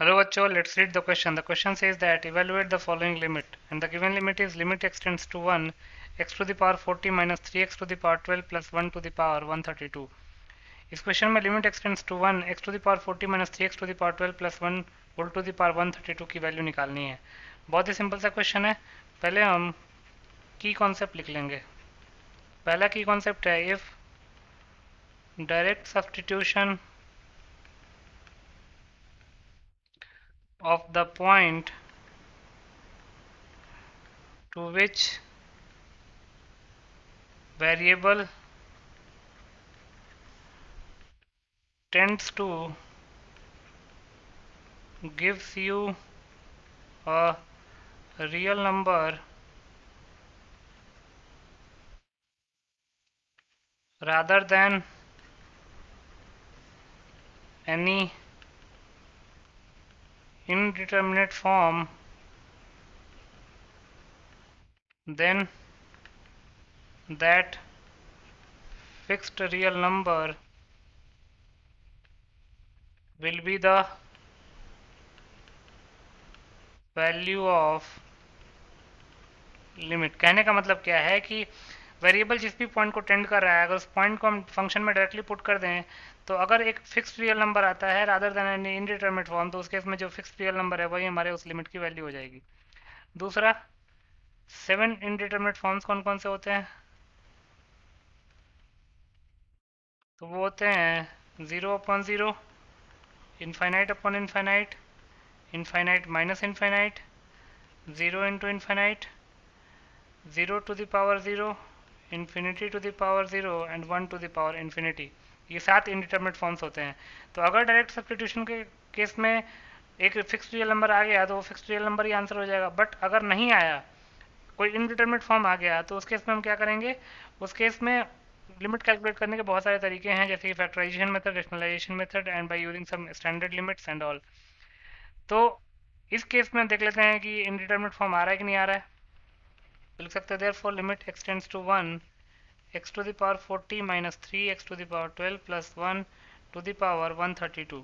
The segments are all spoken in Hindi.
Hello bachcho, let's read the question. The question says that evaluate the following limit, and the given limit is limit extends to 1 x to the power 40 minus 3x to the power 12 plus 1 to the power 132. इस क्वेश्चन में limit extends to 1 x to the power 40 minus 3x to the power 12 plus 1 whole to the power 132 की वैल्यू निकालनी है। बहुत ही सिंपल सा क्वेश्चन है। पहले हम की कॉन्सेप्ट लिख लेंगे। पहला की कॉन्सेप्ट है if direct substitution of the point to which variable tends to gives you a real number rather than any indeterminate form, then that fixed real number will be the value of limit. कहने का मतलब क्या है कि वेरिएबल जिस भी पॉइंट को टेंड कर रहा है, अगर उस पॉइंट को हम फंक्शन में डायरेक्टली पुट कर दें, तो अगर एक फिक्स्ड रियल नंबर आता है rather than any indeterminate form, तो उस केस में जो फिक्स्ड रियल नंबर है वही हमारे उस लिमिट की वैल्यू हो जाएगी। दूसरा, 7 इनडिटरमिनेट फॉर्म्स कौन कौन से होते हैं? तो वो होते हैं 0/0, infinite, infinite minus infinite, 0 into infinite, 0 to the power 0, infinity to the power 0 and 1 to the power infinity। ये 7 इंडिटरमिनेट फॉर्म्स होते हैं। तो अगर डायरेक्ट सब्स्टिट्यूशन के केस में एक फिक्स्ड रियल नंबर आ गया तो वो फिक्स्ड रियल नंबर ही आंसर हो जाएगा। बट अगर नहीं आया, कोई इनडिटरमिनेट फॉर्म आ गया, तो उस केस में हम क्या करेंगे? उस केस में लिमिट कैलकुलेट करने के बहुत सारे तरीके हैं, जैसे कि factorisation method, rationalisation method and by using some standard limits and all. तो इस केस में देख लेते हैं कि इनडिटरमिनेट फॉर्म आ रहा है कि नहीं आ रहा है। तो लिख सकते हैं therefore limit extends to 1 x to the power 40 minus 3x to the power 12 plus 1 to the power 132।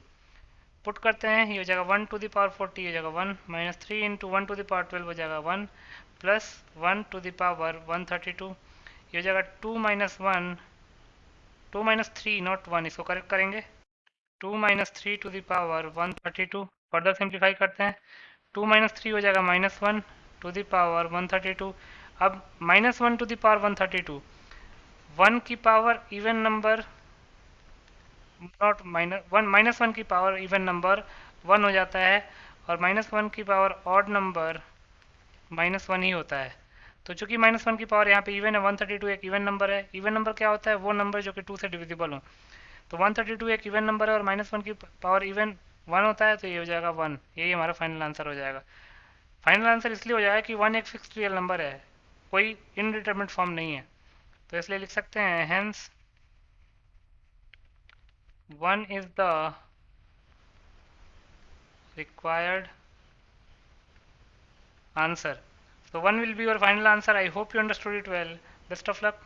Put करते हैं, ये हो जाएगा 1 to the power 40 हो जाएगा 1 minus 3 into 1 to the power 12 हो जाएगा 1 प्लस 1 to the power 132, ये हो जाएगा 2 माइनस 1, 2 माइनस 3 नॉट 1, इसको करेक्ट करेंगे। 2 minus 3 to the power 132, further simplify करते हैं, 2 माइनस 3 हो जाएगा माइनस 1 टू द पावर 132। अब माइनस 1 टू द पावर 132, 1 की power even number, not minus one की पावर इवन नंबर 1 हो जाता है, और माइनस 1 की पावर ऑड नंबर माइनस 1 ही होता है। तो चूंकि माइनस 1 की पावर यहाँ पे इवन है, 132 एक इवन नंबर है। इवन नंबर क्या होता है? वो नंबर जो कि 2 से डिविजिबल हो। तो 132 एक इवन नंबर है और माइनस 1 की पावर इवन 1 होता है, तो ये हो जाएगा 1। यही हमारा फाइनल आंसर हो जाएगा। फाइनल आंसर इसलिए हो जाएगा कि 1 एक फिक्स्ड रियल नंबर है, कोई इनडिटरमिनेट फॉर्म नहीं है, तो इसलिए लिख सकते हैं hence 1 is the required answer. So 1 will be your final answer. I hope you understood it well. Best of luck.